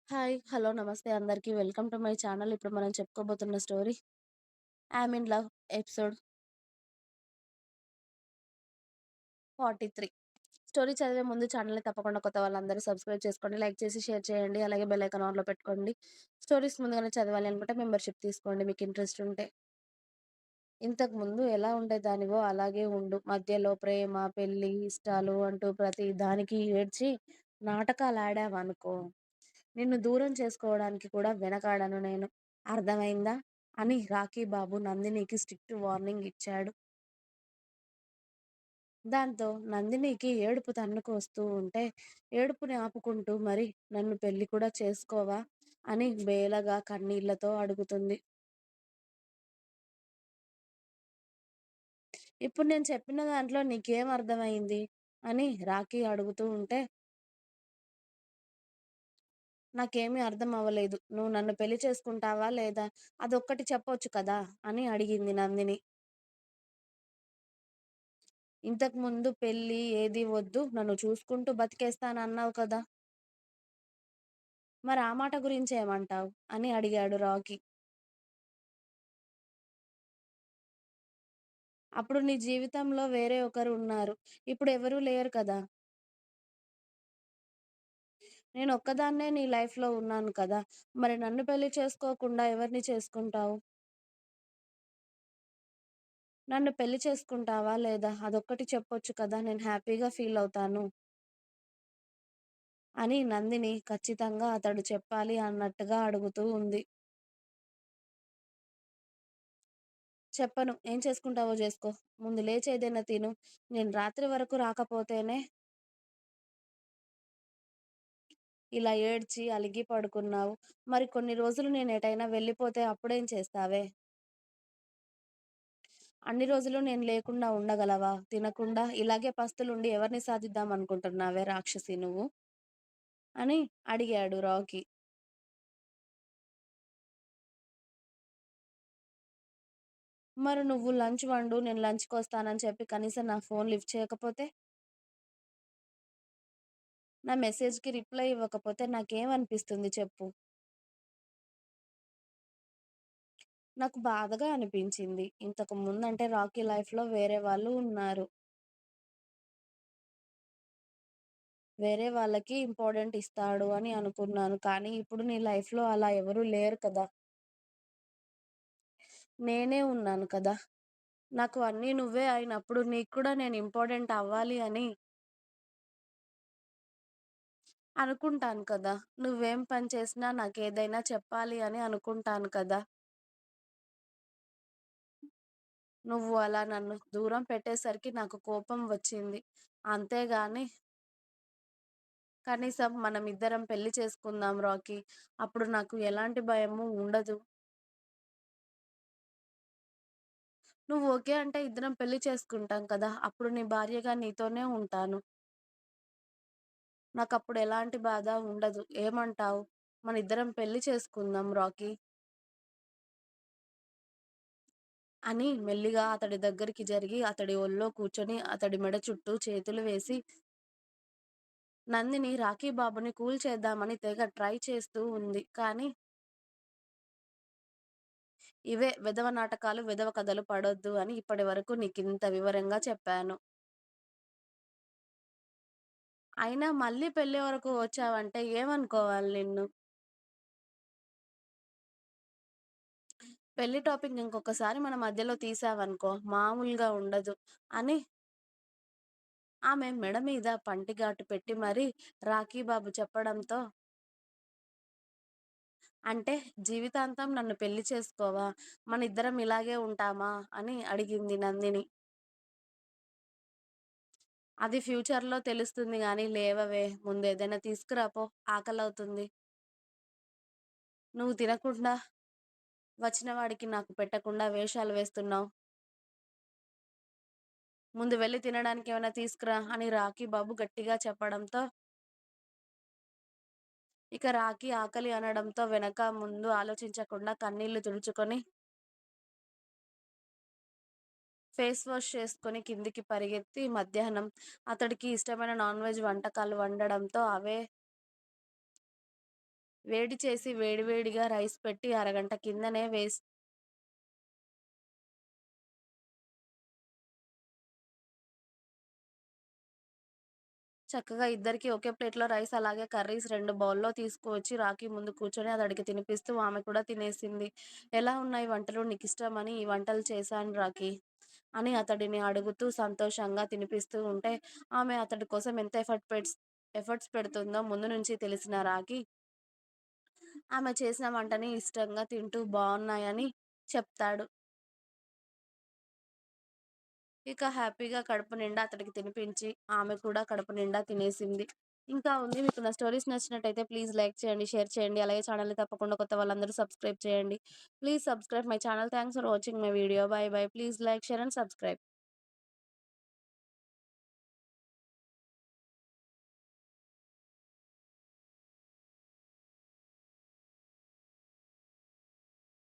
Hi. Hello. నమస్తే అందరికి. Welcome to my channel. ఇప్పుడు మనం చెప్పుకోబోతున్న story 'I'm in love' episode 43. Story చదివే ముందు ఛానల్‌ని తప్పకుండా కొత్త వాళ్ళందరూ సబ్స్క్రైబ్ చేసుకోండి. లైక్ చేసి షేర్ చేయండి. అలాగే బెల్ ఐకాన్ ఆన్‌లో పెట్టుకోండి. స్టోరీస్ ముందుగానే చదవాలి అనుకుంటే మెంబర్‌షిప్ తీసుకోండి మీకు ఇంట్రెస్ట్ ఉంటే. ఇంతకుముందు ఎలా ఉండేదానివో అలాగే ఉండు. మధ్యలో ప్రేమ, పెళ్లి, ఇష్టాలు అంటూ ప్రతి దానికి ఏడ్చి నాటకాలాడావనుకో, నిన్ను దూరం చేసుకోవడానికి కూడా వెనకాడను నేను. అర్థమైందా? అని రాకీ బాబు నందినికి స్ట్రిక్ట్ వార్నింగ్ ఇచ్చాడు. దాంతో నందినికి ఏడుపు తన్నుకు వస్తూ ఉంటే, ఏడుపుని ఆపుకుంటూ మరి నన్ను పెళ్లి కూడా చేసుకోవా? అని బేలగా కన్నీళ్లతో అడుగుతుంది. ఇప్పుడు నేను చెప్పిన దాంట్లో నీకేం అర్థమైంది? అని రాకీ అడుగుతూ ఉంటే, నాకేమీ అర్థం అవ్వలేదు. నువ్వు నన్ను పెళ్లి చేసుకుంటావా లేదా? అదొక్కటి చెప్పొచ్చు కదా! అని అడిగింది నందిని. ఇంతకు ముందు పెళ్లి ఏది వద్దు, నన్ను చూసుకుంటూ బతికేస్తానన్నావు కదా! మరి ఆ మాట గురించేమంటావు? అని అడిగాడు రాకీ. అప్పుడు నీ జీవితంలో వేరే ఒకరు ఉన్నారు. ఇప్పుడెవరూ లేరు కదా! నేనొక్కదాన్నే నీ లైఫ్‌లో ఉన్నాను కదా! మరి నన్ను పెళ్లి చేసుకోకుండా ఎవరిని చేసుకుంటావు? నన్ను పెళ్లి చేసుకుంటావా లేదా? అదొక్కటి చెప్పొచ్చు కదా! నేను హ్యాపీగా ఫీలవుతాను. అని నందిని ఖచ్చితంగా అతడు చెప్పాలి అన్నట్టుగా అడుగుతూ ఉంది. చెప్పను. ఏం చేసుకుంటావో జేసుకో. ముందు లేచి ఏదైనా తిను. నేను రాత్రి వరకు రాకపోతేనే ఇలా ఏడ్చి అలిగి పడుకున్నావు. మరి కొన్ని రోజులు నేనెటైనా వెళ్ళిపోతే అప్పుడేం చేస్తావే? అన్ని రోజులు నేను లేకుండా ఉండగలవా? తినకుండా ఇలాగే పస్తులుండి ఎవరిని సాధిద్దామనుకుంటున్నావే రాక్షసి నువ్వు? అని అడిగాడు రాకీ. మరి నువ్వు లంచ్ వండు, నేను లంచ్‌కొస్తానని చెప్పి కనీసం నా ఫోన్ లిఫ్ట్ చేయకపోతే? నా మెసేజ్‌కి రిప్లై ఇవ్వకపోతే నాకేమనిపిస్తుంది చెప్పు? నాకు బాధగా అనిపించింది. ఇంతకు ముందంటే రాకీ లైఫ్‌లో వేరే వాళ్ళు ఉన్నారు. వేరే వాళ్ళకి ఇంపార్టెంట్ ఇస్తాడు అని అనుకున్నాను. కానీ ఇప్పుడు నీ లైఫ్‌లో అలా ఎవరు లేరు కదా! నేనే ఉన్నాను కదా! నాకు అన్నీ నువ్వే అయినప్పుడు నీకు కూడా నేను ఇంపార్టెంట్ అవ్వాలి అని అనుకుంటాను కదా! నువ్వేం పని చేసినా నాకేదైనా చెప్పాలి అని అనుకుంటాను కదా! నువ్వు అలా నన్ను దూరం పెట్టేసరికి నాకు కోపం వచ్చింది. అంతేగాని కనీసం మనమిద్దరం పెళ్లి చేసుకుందాం రాకీ. అప్పుడు నాకు ఎలాంటి భయము ఉండదు. నువ్వు ఓకే అంటే ఇద్దరం పెళ్లి చేసుకుంటాం కదా! అప్పుడు నీ భార్యగా నీతోనే ఉంటాను. నాకప్పుడు ఎలాంటి బాధ ఉండదు. ఏమంటావు? మనిద్దరం పెళ్లి చేసుకుందాం రాకీ. అని మెల్లిగా అతడి దగ్గరికి జరిగి అతడి ఒళ్ళో కూర్చొని అతడి మెడ చుట్టూ చేతులు వేసి నందిని రాకీ బాబుని కూల్ చేద్దామని తెగ ట్రై చేస్తూ ఉంది. కానీ ఇవే వెధవ నాటకాలు, వెధవ కథలు పడొద్దు అని ఇప్పటివరకు నీకింత వివరంగా చెప్పాను. అయినా మళ్ళీ పెళ్లి వరకు వచ్చావంటే ఏమనుకోవాలి నిన్ను? పెళ్లి టాపిక్ ఇంకొకసారి మన మధ్యలో తీశావనుకో మామూలుగా ఉండదు అని ఆమె మెడ మీద పంటిగాటు పెట్టి మరీ రాకీ బాబు చెప్పడంతో, అంటే జీవితాంతం నన్ను పెళ్లి చేసుకోవా? మనిద్దరం ఇలాగే ఉంటామా? అని అడిగింది నందిని. అది ఫ్యూచర్‌లో తెలుస్తుంది గానీ లేవవే ముందేదైనా తీసుకురా పో ఆకలవుతుంది. నువ్వు తినకుండా వచ్చిన వాడికి నాకు పెట్టకుండా వేషాలు వేస్తున్నావు. ముందు వెళ్లి తినడానికేమైనా తీసుకురా అని రాకీ బాబు గట్టిగా చెప్పడంతో, ఇక రాకీ ఆకలి అనడంతో వెనక ముందు ఆలోచించకుండా కన్నీళ్లు తుడుచుకొని, ఫేస్ వాష్ చేసుకొని కిందికి పరిగెత్తి మధ్యాహ్నం అతడికి ఇష్టమైన నాన్ వెజ్ వంటకాలు వండడంతో అవే వేడి చేసి వేడి వేడిగా రైస్ పెట్టి అరగంట కిందనే చక్కగా ఇద్దరికీ ఒకే ప్లేట్‌లో రైస్ అలాగే కర్రీస్ 2 బౌల్‌లో తీసుకువచ్చి రాఖీ ముందు కూర్చొని అతడికి తినిపిస్తూ ఆమె కూడా తినేసింది. "ఎలా ఉన్నాయి వంటలు? నీకిష్టమని ఈ వంటలు చేశాను రాఖీ" అని అతడిని అడుగుతూ సంతోషంగా తినిపిస్తూ ఉంటే, ఆమె అతడి కోసం ఎంత ఎఫర్ట్స్ పెడుతుందో ముందు నుంచి తెలిసిన రాఖీ, ఆమె చేసిన వంటని ఇష్టంగా తింటూ బావున్నాయని చెప్తాడు. ఇక హ్యాపీగా కడుపు నిండా అతడికి తినిపించి, ఆమె కూడా కడుపు నిండా తినేసింది. ఇంకా ఉంది. మీకు నా స్టోరీస్ నచ్చినట్టయితే ప్లీజ్ లైక్ చేయండి, షేర్ చేయండి. అలాగే ఛానెల్‌ని తప్పకుండా కొత్త వాళ్ళందరూ సబ్స్క్రైబ్ చేయండి. Please subscribe my channel. Thanks for watching my video. By by. Please like, share and subscribe.